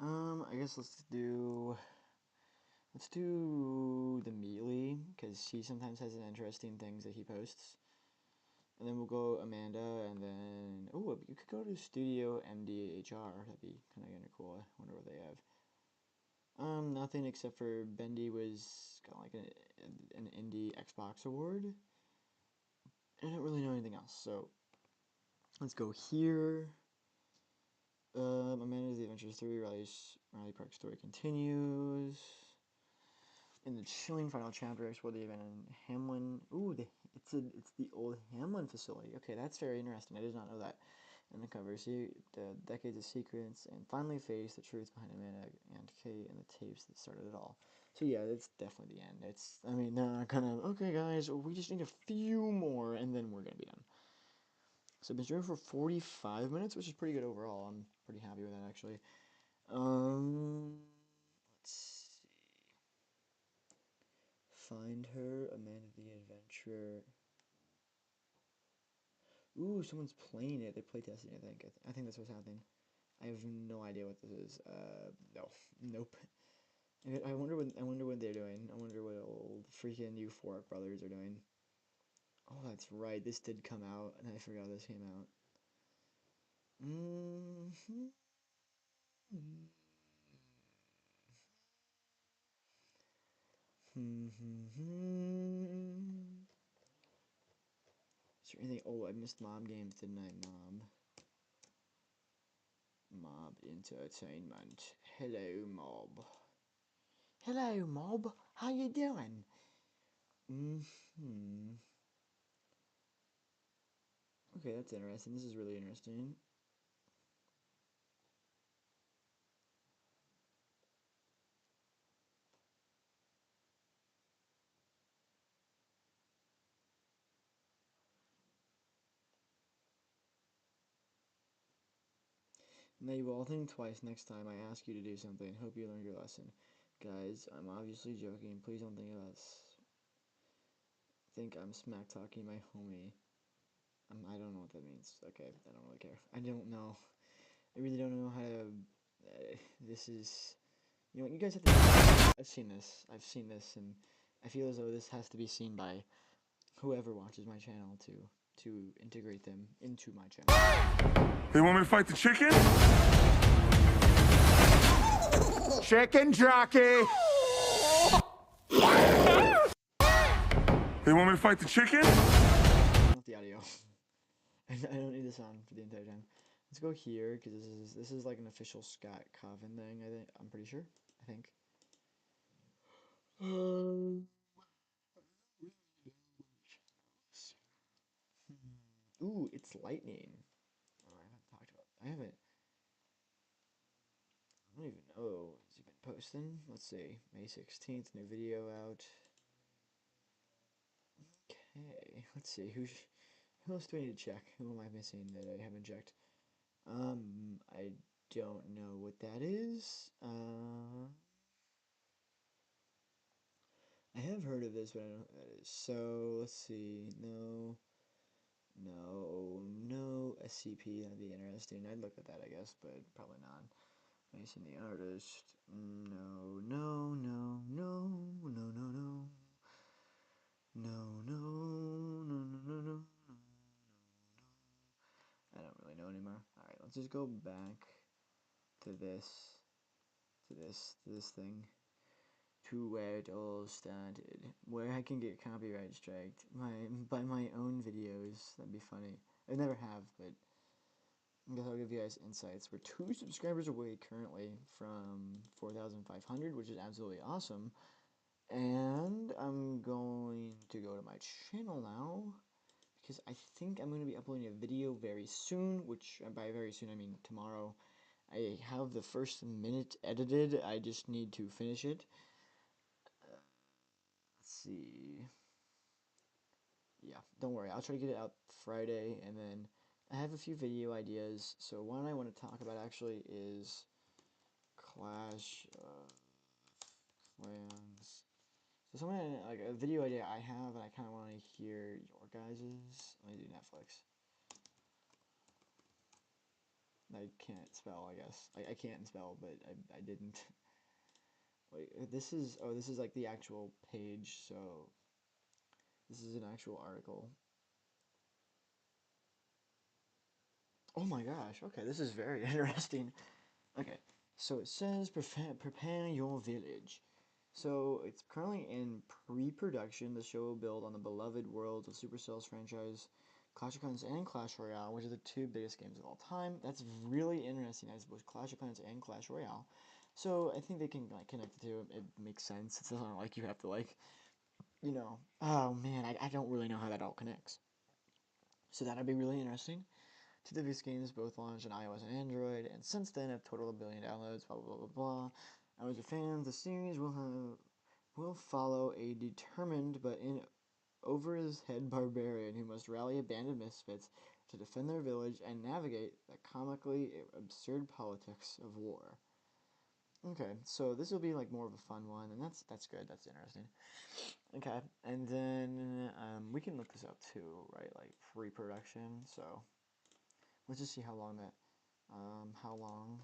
I guess let's do the Mealy, because he sometimes has interesting things that he posts. And then we'll go Amanda, and then, oh, you could go to Studio MDHR. That'd be kind of cool. I wonder what they have. Nothing except for Bendy got like an indie Xbox award. I don't really know anything else, so let's go here. Amanda's The Adventures 3, Riley Park's story continues. In the chilling final chapter, explore the event in Hamlin. Ooh, it's the old Hamlin facility. Okay, that's very interesting. I did not know that. And the cover, see the decades of secrets, and finally face the truth behind Amanda and Kate and the tapes that started it all. So yeah, it's definitely the end. I mean, they're not gonna, okay guys, we just need a few more, and then we're gonna be done. So I've been streaming for 45 minutes, which is pretty good overall. I'm pretty happy with that, actually. Let's see. Find her, Amanda the Adventurer. Ooh, someone's playing it. They're playtesting it, I think. I think that's what's happening. I have no idea what this is. No. Nope. I wonder what they're doing. I wonder what old freaking Euphoric Brothers are doing. Oh, that's right. This did come out, and I forgot this came out. Mm-hmm. there anything? Oh, I missed Mob Games, didn't I? Mob Entertainment. Hello, Mob. Hello, Mob. How you doing? Okay, that's interesting. This is really interesting. Now you will all think twice next time I ask you to do something. Hope you learned your lesson. Guys, I'm obviously joking. Please don't think I'm smack talking my homie. I don't know what that means. Okay, I don't really care. I don't know. I really don't know how to. This is. You know what? You guys have to. I've seen this. And I feel as though this has to be seen by whoever watches my channel to integrate them into my channel. They want me to fight the chicken? Chicken jockey! They want me to fight the chicken? Not the audio. I don't need this on for the entire time. Let's go here because this is like an official Scott Coven thing. I'm pretty sure. I think. Ooh, it's lightning. Oh, I haven't talked about. I haven't. I don't even know. Has he been posting? Let's see. May 16th, new video out. Okay, let's see. Who else do I need to check? Who am I missing that I haven't checked? I don't know what that is. I have heard of this, but I don't know what that is. So, let's see. No. SCP, that'd be interesting. I'd look at that, I guess, but probably not. Mason the artist. No. I don't really know anymore. Alright, let's just go back to this thing. To where it all started. Where I can get copyright striked by my own videos. That'd be funny. I never have, but I guess I'll give you guys insights. We're 2 subscribers away currently from 4,500, which is absolutely awesome. And I'm going to go to my channel now because I think I'm going to be uploading a video very soon, which by very soon I mean tomorrow. I have the first minute edited. I just need to finish it. Let's see. Yeah, don't worry. I'll try to get it out Friday, and then I have a few video ideas. So one I want to talk about actually is Clash of Clans. So something like a video idea I have, and I kind of want to hear your guys's. Let me do Netflix. I can't spell, I guess. I can't spell, but I didn't. Wait, this is like the actual page, so this is an actual article. Oh my gosh, okay, this is very interesting. Okay, so it says prepare your village. So it's currently in pre-production. The show will build on the beloved worlds of Supercell's franchise, Clash of Clans and Clash Royale, which are the 2 biggest games of all time. That's really interesting, I suppose, Clash of Clans and Clash Royale. So I think they can like connect the two. It makes sense. It's not like you have to like, oh man, I don't really know how that all connects. So that'd be really interesting. 2 of these games both launched on iOS and Android, and since then have totaled 1 billion downloads, blah blah blah blah. As a fan, the series will follow a determined but in over his head barbarian who must rally a band of misfits to defend their village and navigate the comically absurd politics of war. Okay, so this will be like more of a fun one, and that's good. That's interesting. Okay, and then we can look this up too, right? Like pre-production. So let's just see how long that. How long?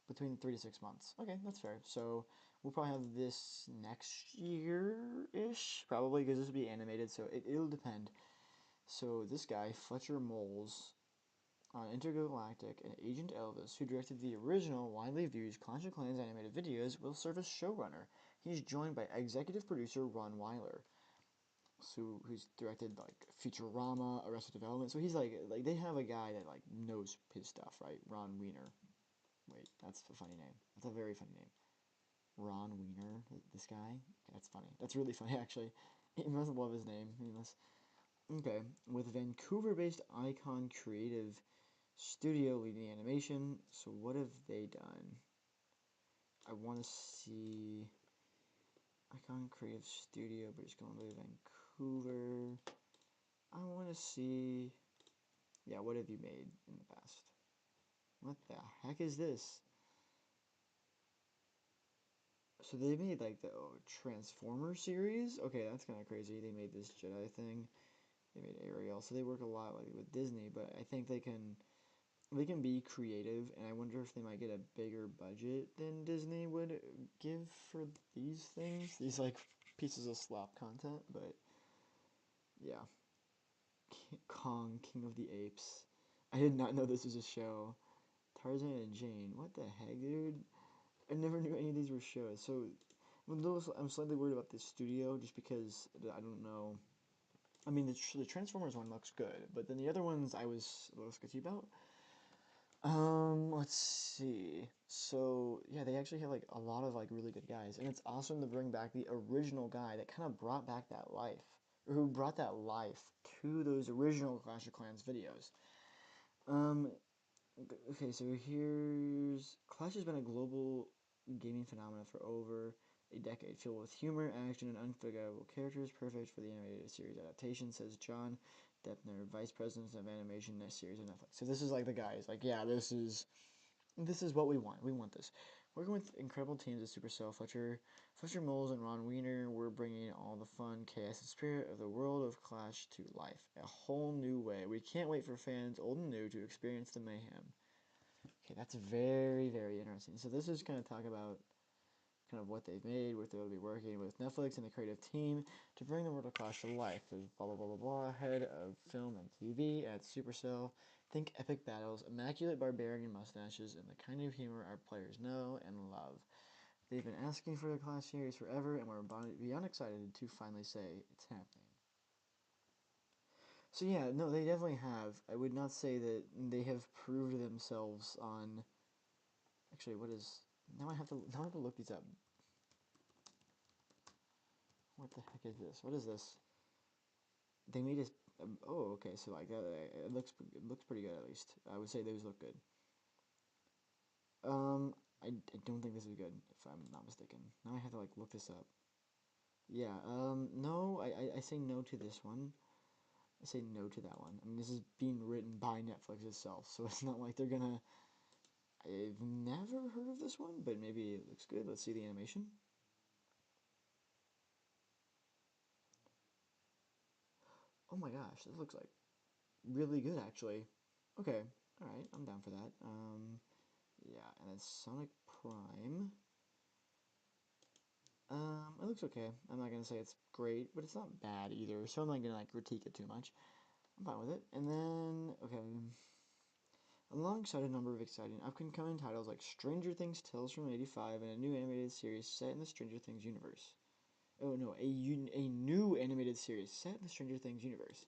Between 3 to 6 months. Okay, that's fair. So we'll probably have this next year-ish, probably, because this will be animated, so it'll depend. So this guy, Fletcher Moles, on Intergalactic and Agent Elvis, who directed the original, widely viewed Clash of Clans animated videos, will serve as showrunner. He's joined by executive producer Ron Weiler, who's directed like Futurama, Arrested Development. So he's like they have a guy that like knows his stuff, right? Ron Weiner. Wait, that's a funny name. That's a very funny name. Ron Weiner, this guy. That's funny. That's really funny actually. He must love his name. He must. Okay, with Vancouver-based Icon Creative Studio leading animation. So what have they done? I want to see Icon Creative Studio, but it's going to Vancouver. I want to see. Yeah, what have you made in the past? What the heck is this? So they made like the Transformer series. Okay, that's kind of crazy. They made this Jedi thing. They made Ariel. So they work a lot like with Disney, but I think they can be creative, and I wonder if they might get a bigger budget than Disney would give for these things. These like pieces of slop content, but yeah. Kong, King of the Apes. I did not know this was a show. Tarzan and Jane. What the heck, dude? I never knew any of these were shows. So I'm slightly worried about this studio just because I don't know. I mean, the Transformers one looks good, but then the other ones I was a little sketchy about. Let's see. So, yeah, they actually have, like, a lot of, like, really good guys. And it's awesome to bring back the original guy that kind of brought back that life. Or who brought that life to those original Clash of Clans videos. Okay, so here's... Clash has been a global gaming phenomenon for over a decade, filled with humor, action, and unforgettable characters, perfect for the animated series adaptation, says John Deppner, Vice President of Animation Next Series on Netflix. So this is like the guys, like, yeah, this is what we want. We want this. Working with incredible teams at Supercell, Fletcher Moles, and Ron Weiner, we're bringing all the fun, chaos, and spirit of the world of Clash to life. A whole new way. We can't wait for fans, old and new, to experience the mayhem. Okay, that's very, very interesting. So this is going to talk about kind of what they've made, what they'll be working with Netflix and the creative team to bring the world of Clash to life. There's blah, blah, blah, blah, blah, head of film and TV at Supercell. Think epic battles, immaculate barbarian mustaches, and the kind of humor our players know and love. They've been asking for the Clash series forever, and we're beyond excited to finally say it's happening. So yeah, no, they definitely have. I would not say that they have proved themselves on... Actually, what is... Now I have to look these up. What the heck is this? What is this? They made a... oh, okay, so like that, it looks pretty good at least. I would say those look good. I don't think this is good, if I'm not mistaken. Now I have to like look this up. Yeah, no, I say no to this one. I say no to that one. I mean, this is being written by Netflix itself, so it's not like they're gonna... I've never heard of this one, but maybe it looks good. Let's see the animation. Oh my gosh, this looks like really good actually. Okay, alright, I'm down for that. Yeah, and it's Sonic Prime. It looks okay. I'm not gonna say it's great, but it's not bad either, so I'm not gonna like critique it too much. I'm fine with it. And then, okay, alongside a number of exciting upcoming titles like Stranger Things Tales from '85 and a new animated series set in the Stranger Things universe. Oh no, a new animated series set in the Stranger Things universe.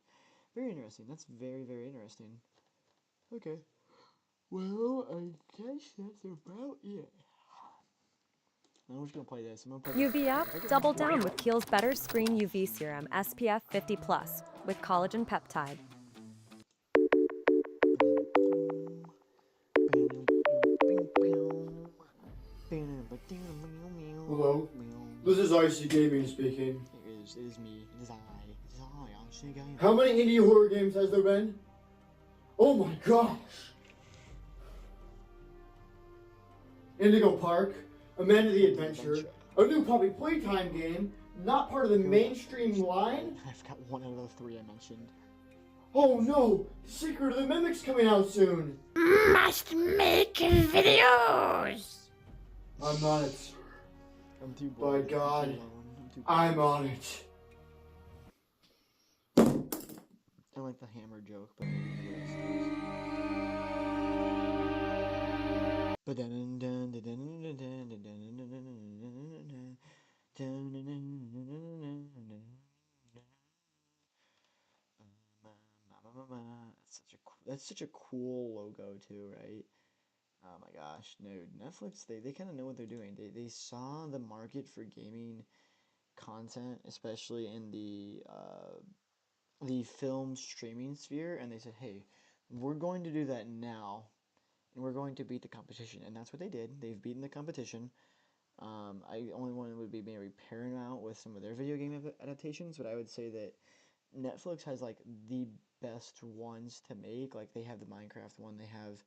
Very interesting. That's very, very interesting. Okay. Well, I guess that's about it. I'm just gonna play this. I'm gonna play UV this. up, double down with Kiehl's Better Screen UV Serum SPF 50+ with collagen peptide. Hello, this is ICY Gaming speaking. It is me. It is I. ICY Gaming. How many indie horror games has there been? Oh my gosh! Indigo Park, Amanda the Adventure, a new puppy playtime game, not part of the mainstream line? I forgot one out of the three I mentioned. Oh no! Secret of the Mimic's coming out soon! Must make videos! I'm on it, sir. I'm too By bored. God, I'm I'm on it. I like the hammer joke, but that's such a cool logo too, right? Oh my gosh, no, Netflix, they kind of know what they're doing. They saw the market for gaming content, especially in the film streaming sphere, and they said, "Hey, we're going to do that now, and we're going to beat the competition." And that's what they did. They've beaten the competition. I only one would be maybe Paramount with some of their video game adaptations, but I would say that Netflix has like the best ones to make. Like they have the Minecraft one, they have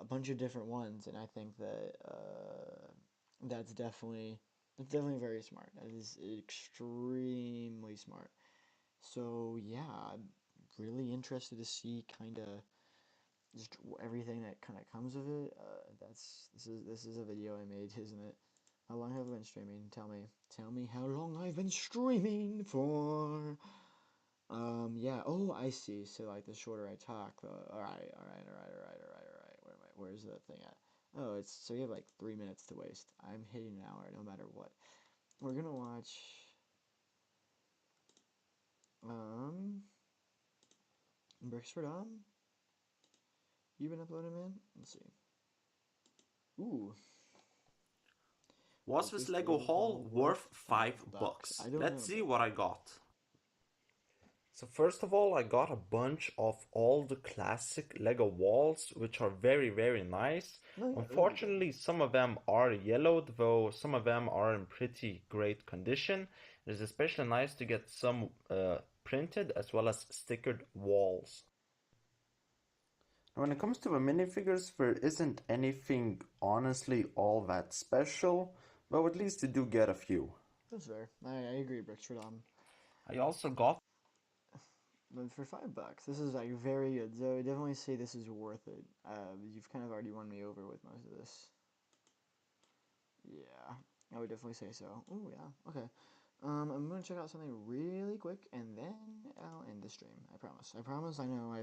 a bunch of different ones, and I think that that's definitely very smart. That is extremely smart. So yeah, I'm really interested to see kind of just everything that kind of comes of it. This is a video I made, isn't it? How long have I been streaming? Tell me how long I've been streaming for. Yeah. Oh, I see. So like the shorter I talk, the all right, all right, all right, all right, all right, all right. Where am I? Where's the thing at? Oh, it's so you have like 3 minutes to waste. I'm hitting an hour no matter what. We're gonna watch. Um, Bricks for Dom. You been uploading, man? Let's see. Ooh. Was this Lego haul worth $5? I don't Let's know. see what I got. So first of all, I got a bunch of all the classic Lego walls, which are very, very nice. No, yeah, Unfortunately, some of them are yellowed, though some of them are in pretty great condition. It is especially nice to get some printed as well as stickered walls. When it comes to the minifigures, there isn't anything honestly all that special, but at least you do get a few. That's fair. I agree, Bricks for Dom. I also got But for $5, this is like very good. So I definitely say this is worth it. You've kind of already won me over with most of this. Yeah, I would definitely say so. Oh yeah, okay. I'm gonna check out something really quick, and then I'll end the stream. I promise. I promise. I know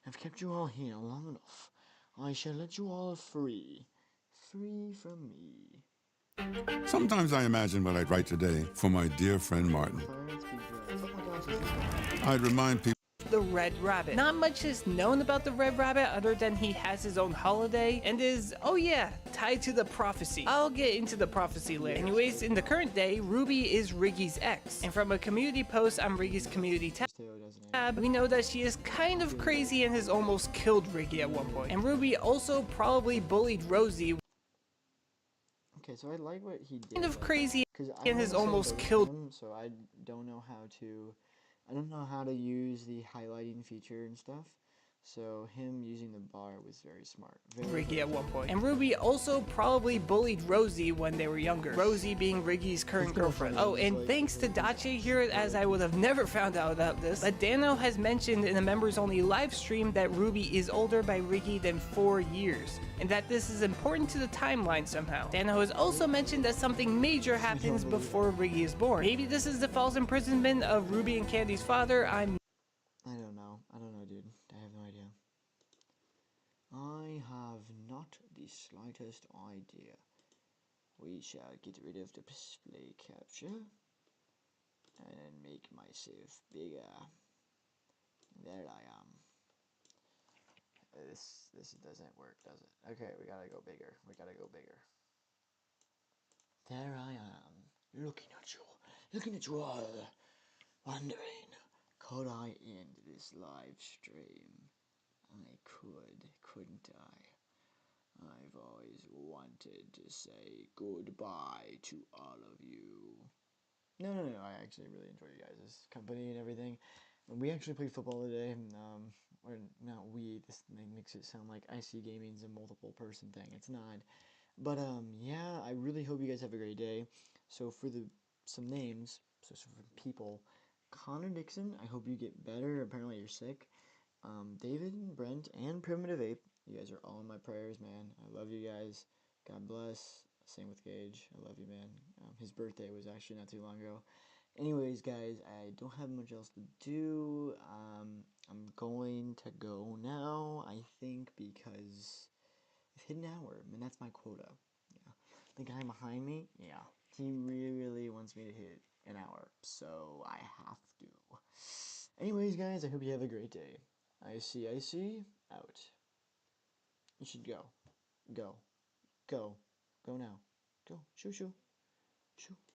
I've kept you all here long enough. I shall let you all free from me. Sometimes I imagine what I'd write today for my dear friend Martin. I'd remind people. The Red Rabbit. Not much is known about the Red Rabbit other than he has his own holiday and is, oh yeah, tied to the prophecy. I'll get into the prophecy later. Anyways, in the current day, Ruby is Riggy's ex. And from a community post on Riggy's community tab, we know that she is kind of crazy and has almost killed Riggy at one point. And Ruby also probably bullied Rosie. Okay, so I like what he did. Kind of crazy and has almost killed him, so I don't know how to. I don't know how to use the highlighting feature and stuff. So him using the bar was very smart. Riggy at one point. And Ruby also probably bullied Rosie when they were younger. Rosie being Riggy's current girlfriend. Oh, and thanks to Dachi here, as I would have never found out about this, but Dano has mentioned in a members only live stream that Ruby is older by Riggy than 4 years, and that this is important to the timeline somehow. Dano has also mentioned that something major happens before Riggy is born. Maybe this is the false imprisonment of Ruby and Candy's father. I don't know. I don't know, dude. I have no idea. I have not the slightest idea. We shall get rid of the display capture and make myself bigger. There I am. This doesn't work, does it? Okay, we gotta go bigger. We gotta go bigger. There I am, looking at you all, wondering, could I end this live stream? I couldn't I? I've always wanted to say goodbye to all of you. No, I actually really enjoy you guys' company and everything. We actually played football today, or not we, this makes it sound like IC Gaming's a multiple person thing. It's not. But, yeah, I really hope you guys have a great day. So for some names, so for people, Connor Dixon, I hope you get better. Apparently you're sick. David, Brent, and Primitive Ape, you guys are all in my prayers, man. I love you guys. God bless. Same with Gage. I love you, man. His birthday was actually not too long ago. Anyways, guys, I don't have much else to do. I'm going to go now, I think, because I've hit an hour, and that's my quota. Yeah. The guy behind me, yeah, he really wants me to hit an hour, so I have to. Anyways, guys, I hope you have a great day. ICY, out. You should go. Go. Go. Go now. Go. Shoo, shoo. Shoo.